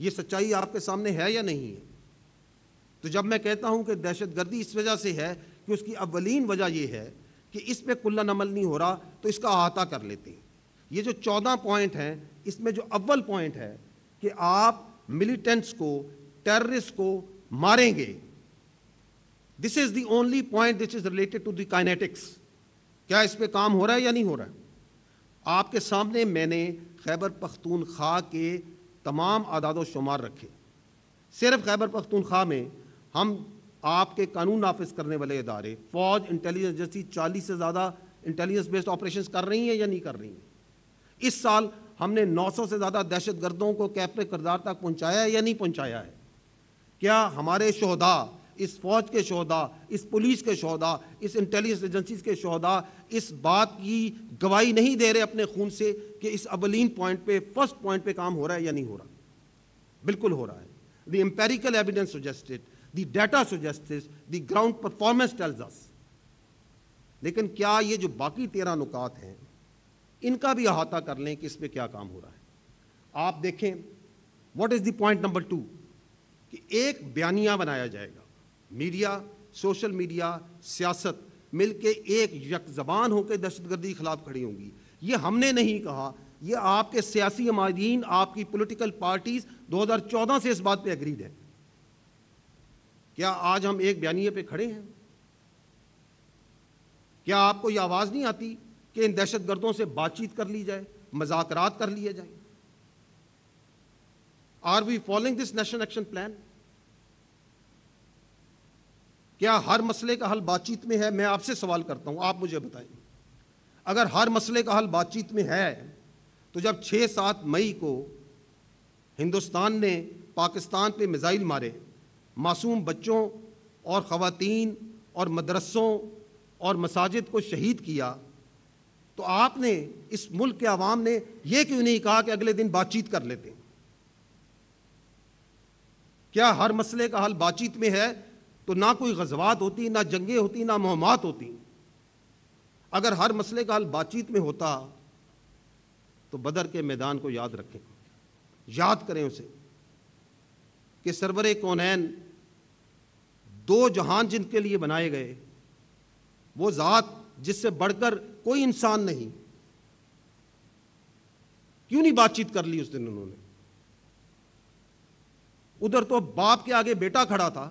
یہ سچائی آپ کے سامنے ہے یا نہیں ہے؟ تو جب میں کہتا ہوں کہ دہشت گردی اس وجہ سے ہے کہ اس کی اولین وجہ یہ ہے کہ اس پہ کلن عمل نہیں ہو رہا، تو اس کا احاطہ کر لیتے ہیں۔ یہ جو 14 پوائنٹ ہیں، اس میں جو اول پوائنٹ ہے کہ آپ ملیٹنٹس کو، ٹیررسٹ کو ماریں گے، this is the only point which is related to the kinetics. کیا اس پہ کام ہو رہا ہے یا نہیں ہو رہا ہے؟ آپ کے سامنے میں نے خیبر پختونخوا کے تمام اعداد و شمار رکھے۔ صرف خیبر پختونخوا میں ہم آپ کے قانون نافذ کرنے والے ادارے، فوج، انٹیلیجنس ایجنسی 40 سے زیادہ انٹیلیجنس بیسڈ آپریشنز کر رہی ہیں یا نہیں کر رہی ہیں؟ اس سال ہم نے 900 سے زیادہ دہشت گردوں کو کیفر کردار تک پہنچایا ہے یا نہیں پہنچایا ہے؟ کیا ہمارے شہداء، اس فوج کے شہداء، اس پولیس کے شہداء، اس انٹیلیجنس ایجنسیز کے شہداء اس بات کی گواہی نہیں دے رہے اپنے خون سے کہ اس اولین پوائنٹ پہ، فرسٹ پوائنٹ پہ کام ہو رہا ہے یا نہیں ہو رہا؟ بالکل ہو رہا ہے۔ The empirical evidence suggests it, the data suggests it, the ground performance tells us۔ لیکن کیا یہ جو باقی 13 نکات ہیں ان کا بھی احاطہ کر لیں کہ اس پہ کیا کام ہو رہا ہے؟ آپ دیکھیں what is the point number 2 کہ ایک بیانیہ بنایا جائے گا، میڈیا، سوشل میڈیا، سیاست مل کے ایک یک زبان ہو کے دہشت گردی کے خلاف کھڑی ہوں گی۔ یہ ہم نے نہیں کہا، یہ آپ کے سیاسی عمائدین، آپ کی پولیٹیکل پارٹیز 2014 سے اس بات پہ اگریڈ ہے۔ کیا آج ہم ایک بیانیے پہ کھڑے ہیں؟ کیا آپ کو یہ آواز نہیں آتی کہ ان دہشت گردوں سے بات چیت کر لی جائے، مذاکرات کر لیے جائیں؟ Are we following this national action plan? کیا ہر مسئلے کا حل بات چیت میں ہے؟ میں آپ سے سوال کرتا ہوں، آپ مجھے بتائیں۔ اگر ہر مسئلے کا حل بات چیت میں ہے تو جب 6-7 مئی کو ہندوستان نے پاکستان پہ میزائل مارے، معصوم بچوں اور خواتین اور مدرسوں اور مساجد کو شہید کیا، تو آپ نے، اس ملک کے عوام نے یہ کیوں نہیں کہا کہ اگلے دن بات چیت کر لیتے ہیں؟ کیا ہر مسئلے کا حل بات چیت میں ہے تو نہ کوئی غزوات ہوتی، نہ جنگیں ہوتی، نہ مہمات ہوتی؟ اگر ہر مسئلے کا حل بات چیت میں ہوتا تو بدر کے میدان کو یاد رکھیں، یاد کریں اسے کہ سرور کونین، 2 جہان جن کے لیے بنائے گئے، وہ ذات جس سے بڑھ کر کوئی انسان نہیں، کیوں نہیں بات چیت کر لی اس دن انہوں نے؟ ادھر تو باپ کے آگے بیٹا کھڑا تھا،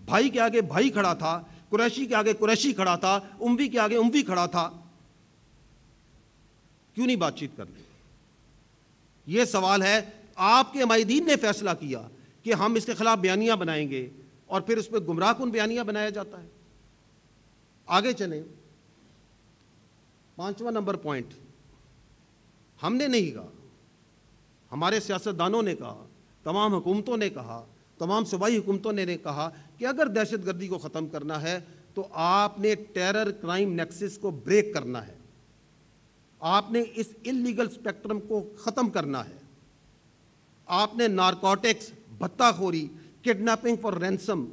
بھائی کے آگے بھائی کھڑا تھا، قریشی کے آگے قریشی کھڑا تھا، اموی کے آگے اموی کھڑا تھا، کیوں نہیں بات چیت کر لی؟ یہ سوال ہے۔ آپ کے عمائدین نے فیصلہ کیا کہ ہم اس کے خلاف بیانیہ بنائیں گے، اور پھر اس پہ گمراہ کن بیانیہ بنایا جاتا ہے۔ آگے چلیں، 5واں نمبر پوائنٹ، ہم نے نہیں کہا، ہمارے سیاستدانوں نے کہا، تمام حکومتوں نے کہا، تمام صوبائی حکومتوں نے کہا کہ اگر دہشت گردی کو ختم کرنا ہے تو آپ نے ٹیرر کرائم نیکسس کو بریک کرنا ہے، آپ نے اس انلیگل اسپیکٹرم کو ختم کرنا ہے، آپ نے نارکوٹکس، بھتہ خوری، کڈنیپنگ فار رینسم،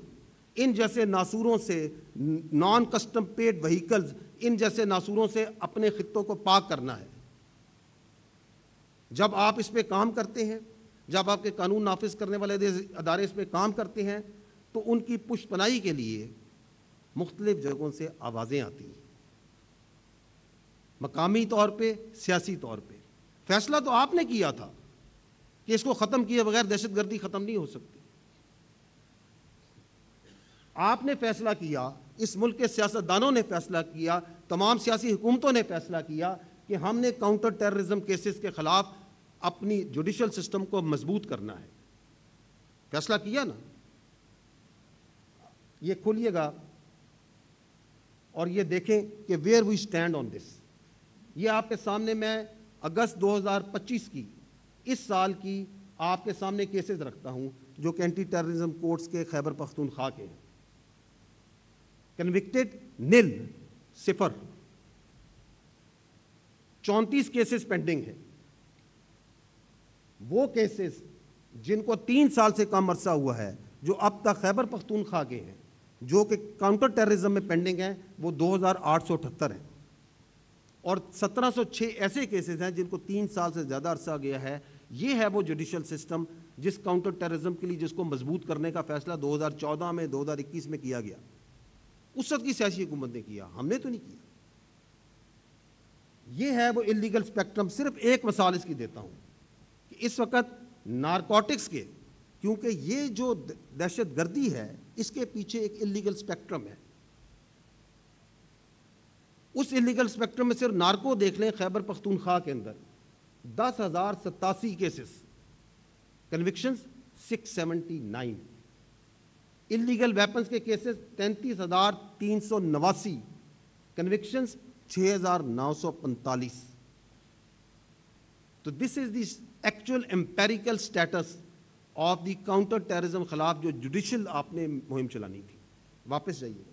ان جیسے ناسوروں سے، نان کسٹم پیڈ وہیکلز، ان جیسے ناسوروں سے اپنے خطوں کو پاک کرنا ہے۔ جب آپ اس پہ کام کرتے ہیں، جب آپ کے قانون نافذ کرنے والے ادارے اس پہ کام کرتے ہیں، تو ان کی پشت پناہی کے لیے مختلف جگہوں سے آوازیں آتی ہیں، مقامی طور پہ، سیاسی طور پہ۔ فیصلہ تو آپ نے کیا تھا کہ اس کو ختم کیے بغیر دہشت گردی ختم نہیں ہو سکتی۔ آپ نے فیصلہ کیا، اس ملک کے سیاستدانوں نے فیصلہ کیا، تمام سیاسی حکومتوں نے فیصلہ کیا کہ ہم نے کاؤنٹر ٹیررزم کیسز کے خلاف اپنی جوڈیشل سسٹم کو مضبوط کرنا ہے۔ فیصلہ کیا نا؟ یہ کھولیے گا اور یہ دیکھیں کہ ویئر وی اسٹینڈ آن دس۔ یہ آپ کے سامنے میں اگست 2025 کی، اس سال کی آپ کے سامنے کیسز رکھتا ہوں جو کہ اینٹی ٹیررزم کورٹس کے خیبر پختونخوا کے ہیں۔ کنوکٹڈ نل، 0۔ 34 کیسز پینڈنگ ہیں۔ وہ کیسز جن کو 3 سال سے کم عرصہ ہوا ہے، جو اب تک خیبر پختونخوا کے ہیں، جو کہ کاؤنٹر ٹیررزم میں پینڈنگ ہیں، وہ 2878 ہیں، اور 1706 ایسے کیسز ہیں جن کو 3 سال سے زیادہ عرصہ گیا ہے۔ یہ ہے وہ جوڈیشل سسٹم جس کاؤنٹر ٹیررزم کے لیے جس کو مضبوط کرنے کا فیصلہ 2014 میں 2021 میں کیا گیا، اس وقت کی سیاسی حکومت نے کیا، ہم نے تو نہیں کیا۔ یہ ہے وہ اللیگل اسپیکٹرم۔ صرف ایک مثال اس کی دیتا ہوں کہ اس وقت نارکوٹکس کے، کیونکہ یہ جو دہشت گردی ہے اس کے پیچھے ایک اللیگل اسپیکٹرم ہے۔ اس اللیگل اسپیکٹرم میں صرف نارکو دیکھ لیں، خیبر پختونخوا کے اندر 10,087 کیسز، کنوکشنز 679، اللیگل ویپنز کے کیسز 33,389، کنوکشنز 6,945۔ تو this is the actual empirical stats of the counter terrorism خلاف جو جوڈیشل آپ نے مہم چلانی تھی۔ واپس جائیے،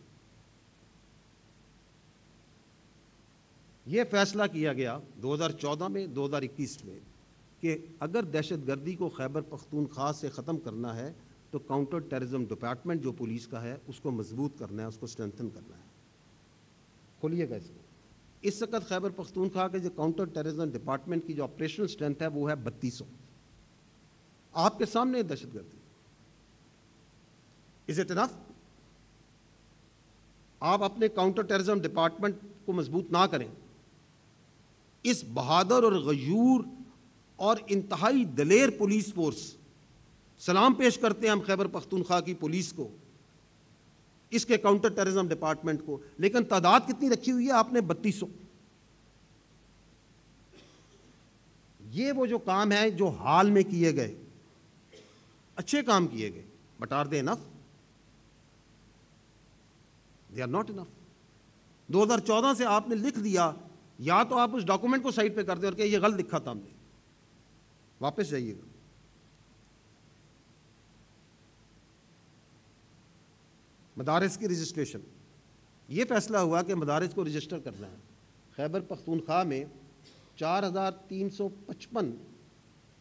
یہ فیصلہ کیا گیا 2014 میں 2021 میں کہ اگر دہشت گردی کو خیبر پختونخوا سے ختم کرنا ہے تو کاؤنٹر ٹیررزم ڈپارٹمنٹ جو پولیس کا ہے اس کو مضبوط کرنا ہے، اس کو اسٹرینتھن کرنا ہے۔ کھولیے گا اس کو۔ اس وقت خیبر پختونخوا کے جو کاؤنٹر ٹیررزم ڈپارٹمنٹ کی جو آپریشنل اسٹرینتھ ہے وہ ہے 3200۔ آپ کے سامنے دہشت گردی، از اٹ انف؟ آپ اپنے کاؤنٹر ٹیررزم ڈپارٹمنٹ کو مضبوط نہ کریں، اس بہادر اور غیور اور انتہائی دلیر پولیس فورس، سلام پیش کرتے ہیں ہم خیبر پختونخوا کی پولیس کو، اس کے کاؤنٹر ٹیررزم ڈپارٹمنٹ کو، لیکن تعداد کتنی رکھی ہوئی ہے آپ نے؟ 3200۔ یہ وہ جو کام ہے جو حال میں کیے گئے، اچھے کام کیے گئے، but are they enough? They are not enough. 2014 سے آپ نے لکھ دیا، یا تو آپ اس ڈاکومنٹ کو سائٹ پہ کر دیں اور کہ یہ غلط لکھا تھا ہم نے۔ واپس جائیے گا۔ مدارس کی رجسٹریشن، یہ فیصلہ ہوا کہ مدارس کو رجسٹر کرنا ہے۔ خیبر پختونخوا میں 4,355،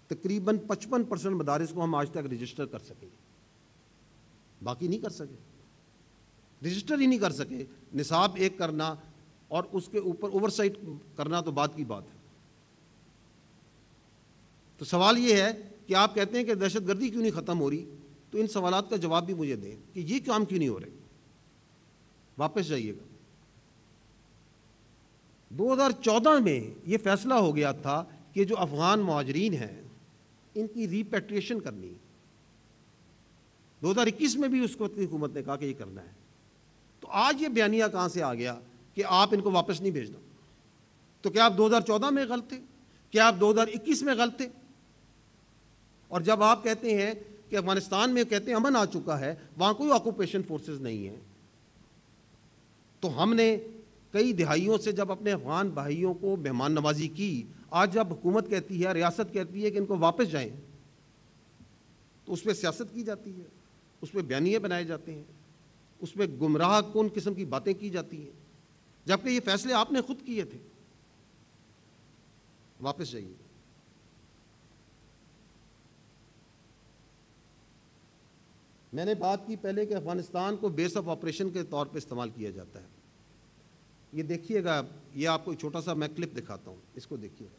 تقریباً 55% مدارس کو ہم آج تک رجسٹر کر سکے، باقی نہیں کر سکے، رجسٹر ہی نہیں کر سکے۔ نصاب ایک کرنا اور اس کے اوپر اوورسائٹ کرنا تو بات کی بات ہے۔ تو سوال یہ ہے کہ آپ کہتے ہیں کہ دہشت گردی کیوں نہیں ختم ہو رہی، تو ان سوالات کا جواب بھی مجھے دیں کہ یہ کام کیوں نہیں ہو رہے۔ واپس جائیے گا۔ 2014 میں یہ فیصلہ ہو گیا تھا کہ جو افغان مہاجرین ہیں ان کی ریپیٹریشن کرنی ہے۔ 2021 میں بھی اس وقت کی حکومت نے کہا کہ یہ کرنا ہے۔ تو آج یہ بیانیہ کہاں سے آ گیا کہ آپ ان کو واپس نہیں بھیجنا؟ تو کیا آپ 2014 میں غلط تھے؟ کیا آپ 2021 میں غلط تھے؟ اور جب آپ کہتے ہیں کہ افغانستان میں کہتے ہیں امن آ چکا ہے، وہاں کوئی آکوپیشن فورسز نہیں ہیں، تو ہم نے کئی دہائیوں سے جب اپنے افغان بھائیوں کو مہمان نوازی کی، آج جب حکومت کہتی ہے، ریاست کہتی ہے کہ ان کو واپس جائیں، تو اس پہ سیاست کی جاتی ہے، اس پہ بیانیے بنائے جاتے ہیں، اس پہ گمراہ کن قسم کی باتیں کی جاتی ہیں، جبکہ یہ فیصلے آپ نے خود کیے تھے۔ واپس جائیے۔ میں نے بات کی پہلے کہ افغانستان کو بیس آف آپریشن کے طور پہ استعمال کیا جاتا ہے۔ یہ دیکھیے گا، یہ آپ کو چھوٹا سا میں کلپ دکھاتا ہوں، اس کو دیکھیے گا۔